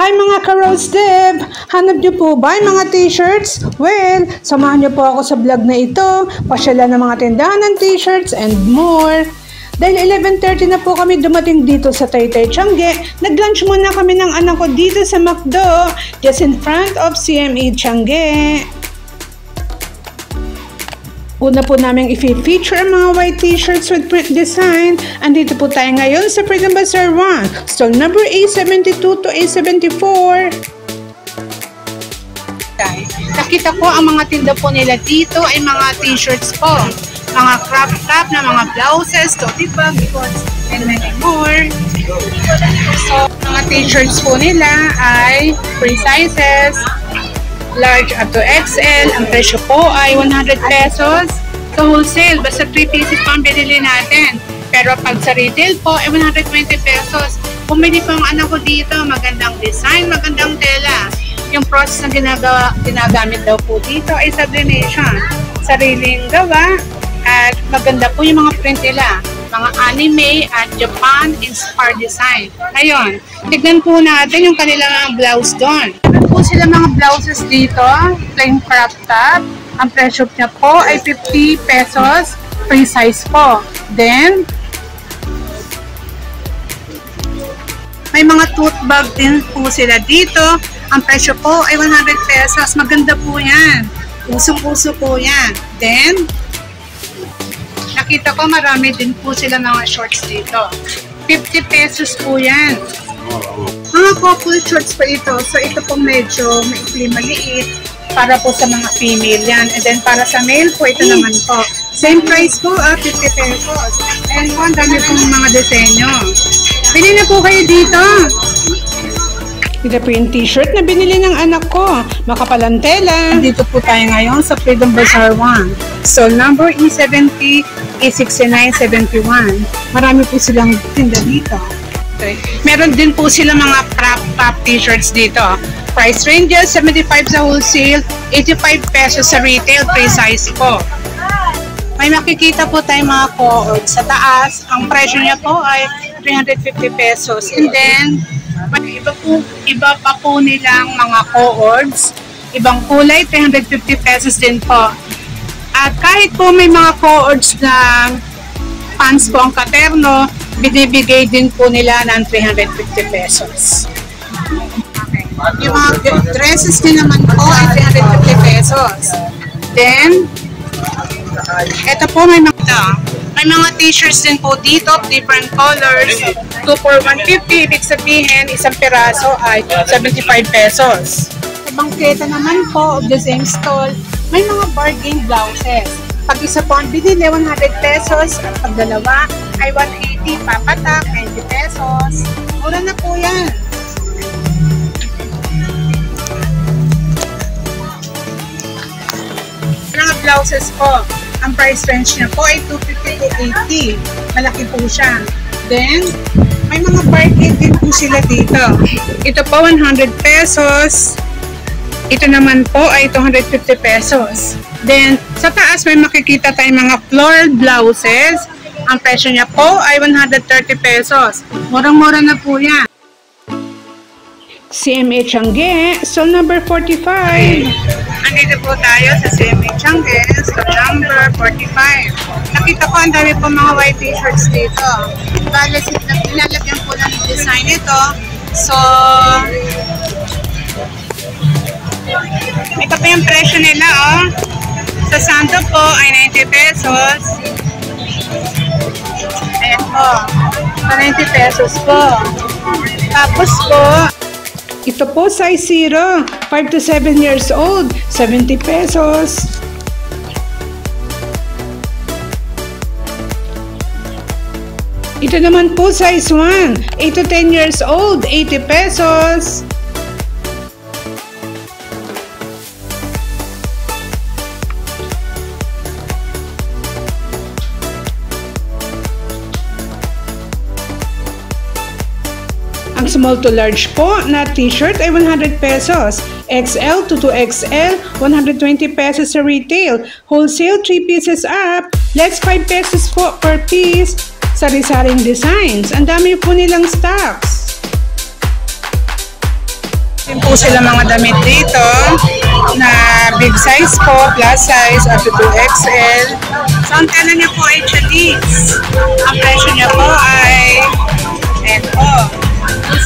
Hi mga ka-Rose Dev! Hanap niyo po ba yung mga t-shirts? Well, samahan niyo po ako sa vlog na ito. Pasyalan ng mga tindahan ng t-shirts and more. Dahil 11:30 na po kami dumating dito sa Taytay, Tiange, nag-lunch muna kami ng anak ko dito sa McDo, just in front of CME Tiange. Una po namin i-feature ang mga white t-shirts with print design. Andito po tayo ngayon sa Freedom Bazaar 1, stall number A72 to A74. Nakita ko ang mga tinda po nila dito ay mga t-shirts po. Mga crop top na mga blouses, tote bag, and many more. So, mga t-shirts po nila ay free sizes. Large up to XL. Ang presyo po ay 100 pesos. Sa wholesale, basta 3 pieces pa ang binili natin. Pero pag sa retail po, ay 120 pesos. Pumili po ang anak ko dito. Magandang design, magandang tela. Yung process na ginagamit daw po dito ay sublimation. Sariling gawa. At maganda po yung mga print nila. Mga anime at Japan-inspired design. Ngayon, tignan po natin yung kanilang blouse doon. Po sila mga blouses dito, plain crop top. Ang presyo niya po ay 50 pesos, free size po. Then, may mga tote bag din po sila dito. Ang presyo po ay 100 pesos. Maganda po yan. Puso-puso po yan. Then, nakita ko marami din po sila mga shorts dito. 50 pesos po yan. Mga couple shorts pa ito. So, ito po medyo maikli maliit para po sa mga female yan. And then, para sa male po, ito naman po. Same price po, 50 pesos. And po, ang dami pong mga disenyo. Bili na po kayo dito. Ito po yung t-shirt na binili ng anak ko. Makapalang tela. Dito po tayo ngayon sa Freedom Bazaar 1. So, number E70, E69, 71. Marami po silang tinda dito. Meron din po sila mga crop top t-shirts dito. Price ranges, 75 sa wholesale, 85 pesos sa retail, free size po. May makikita po tayong mga co-ords sa taas. Ang presyo niya po ay 350 pesos. And then, iba pa po nilang mga co-ords. Ibang kulay, 350 pesos din po. At kahit po may mga co-ords na pants po ang katerno, binibigay din po nila ng 350 pesos. Okay. Yung mga dresses din naman po ay 350 pesos. Then, ito po may mga t-shirts din po dito, different colors. 2 for 150, ibig sabihin, isang piraso ay 75 pesos. Sa bangketa naman po of the same stall, may mga bargain blouses. Pag isa po ang binili, 100 pesos. Pag dalawa ay 180, papatak, 90 pesos. Mura na po yan. Mga blouses po, ang price range niya po ay 250 to 80. Malaki po siya. Then, may mga bargain din po sila dito. Ito po, 100 pesos. Ito naman po ay 250 pesos. Then, sa taas may makikita tayong mga floral blouses. Ang presyo niya po ay 130 pesos. Murang-mura na po yan. CME Tiange, stall number 45. Andito po tayo sa CME Tiange, stall number 45. Nakita ko ang dami po mga white t-shirts dito. Bale, nilalagyan po ng design ito. So, ito po yung presyo nila, oh. Sa Santo po ay 90 pesos. Ayan po. Sa 90 pesos po. Tapos po, ito po size 0, 5 to 7 years old, 70 pesos. Ito naman po size 1, 8 to 10 years old, 80 pesos. Ang small to large po na t-shirt ay 100 pesos. XL to 2XL, 120 pesos sa retail. Wholesale, 3 pieces up. Less 5 pesos po per piece. Sari-saring designs. Ang dami po nilang stocks. Din po sila mga damit dito na big size po, plus size, up to 2XL. So, ang tela niya po ay Chinese. Ang presyo niya po ay eto,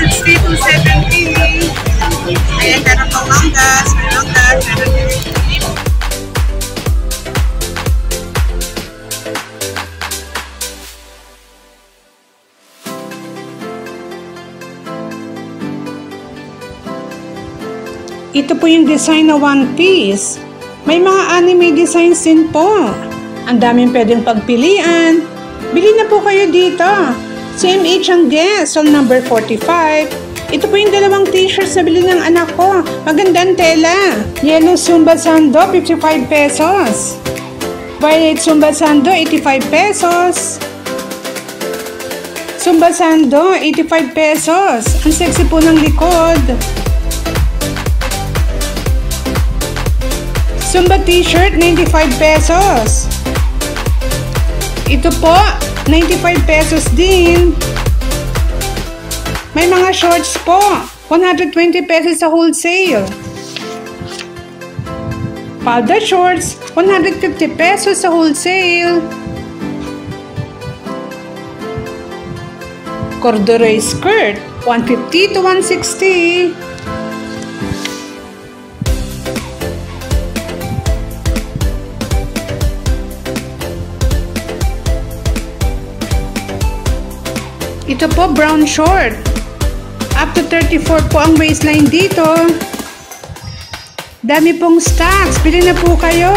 260 to 270. Ayan, meron po manggas, meron din. Ito po yung design na one piece. May mga anime designs din po. Ang daming pwedeng pagpilian. Bili na po kayo dito. CMH ang guest, on number 45. Ito po yung dalawang t-shirts na bili ng anak ko. Magandang tela. Yellow Zumba Sando, 55 pesos. Violet Zumba Sando, 85 pesos. Zumba Sando, 85 pesos. Ang sexy po ng likod. Zumba t-shirt, 95 pesos. Ito po, 95 pesos din. May mga shorts po, 120 pesos sa wholesale. Palda shorts, 150 pesos sa wholesale. Corduroy skirt, 150 to 160. Ito po, brown short. Up to 34 po ang waistline dito. Dami pong stocks. Bili na po kayo.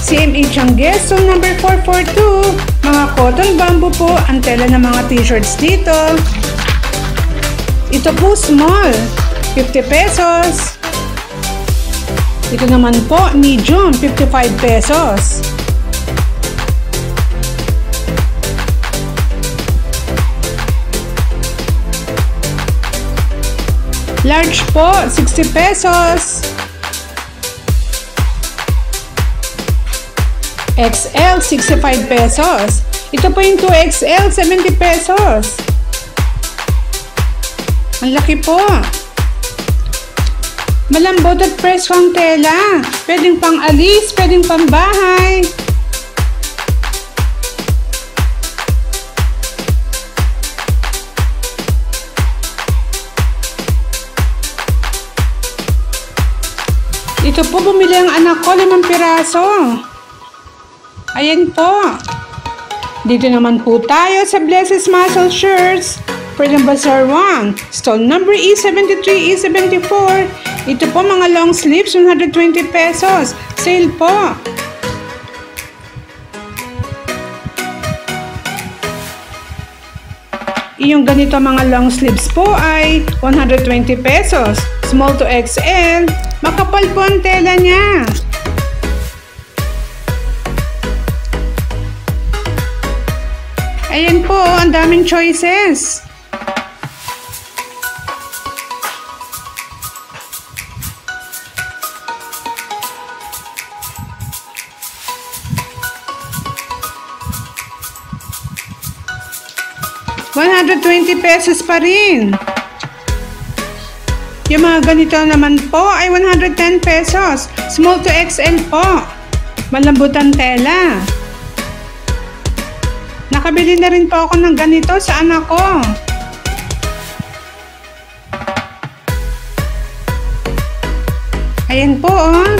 CMH ang guest, so number 442. Mga cotton bamboo po ang tela ng mga t-shirts dito. Ito po, small. 50 pesos. Ito naman po, medium. 55 pesos. Large po, 60 pesos. XL, 65 pesos. Ito po yung 2XL, 70 pesos. Ang laki po. Malambot at presko ang tela. Pwedeng pang alis, pwedeng pang bahay. Ito po, bumili ang anak ko, 5 piraso. Ayan po. Dito naman po tayo sa Blessed Muscle Shirts. Freedom Bazaar 1. Stall number E73, E74. Ito po, mga long sleeves, 120 pesos. Sale po. Yung ganito mga long sleeves po ay 120 pesos. Small to XL. Makapal po ang tela niya. Ayan po, ang daming choices. ₱120 pesos pa rin. Yung mga ganito naman po ay 110 pesos. Small to XL po. Malambot ang tela. Nakabili na rin po ako ng ganito sa anak ko. Ayan po, oh.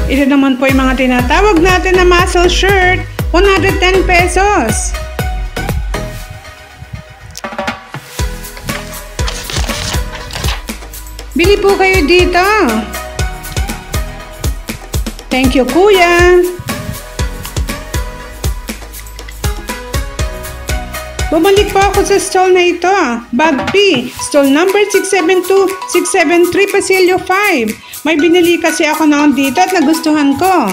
Ito naman po yung mga tinatawag natin na muscle shirt. 110 pesos. Bili po kayo dito. Thank you, kuya. Bumalik po ako sa stall na ito. Bag P. Stall number 672, 673, Pasilio 5. May binili kasi ako noon dito at nagustuhan ko.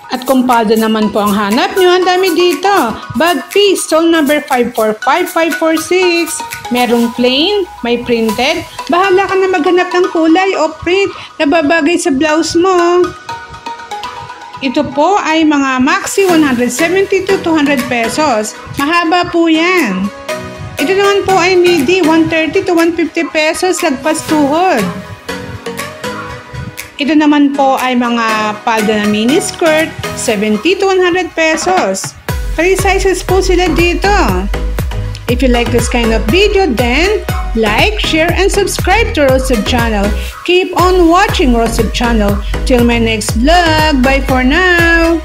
At kung palda naman po ang hanap nyo, ang dami dito. Bag P, stall number 545, 546. Merong plain, may printed. Bahala ka na maghanap ng kulay o print na babagay sa blouse mo. Ito po ay mga maxi 170 to 200 pesos. Mahaba po yan. Ito naman po ay midi 130 to 150 pesos lagpas tuhod. Ito naman po ay mga palda na mini skirt 70 to 100 pesos. 3 sizes po sila dito. If you like this kind of video, then like, share, and subscribe to Roseb channel. Keep on watching Roseb channel. Till my next vlog. Bye for now.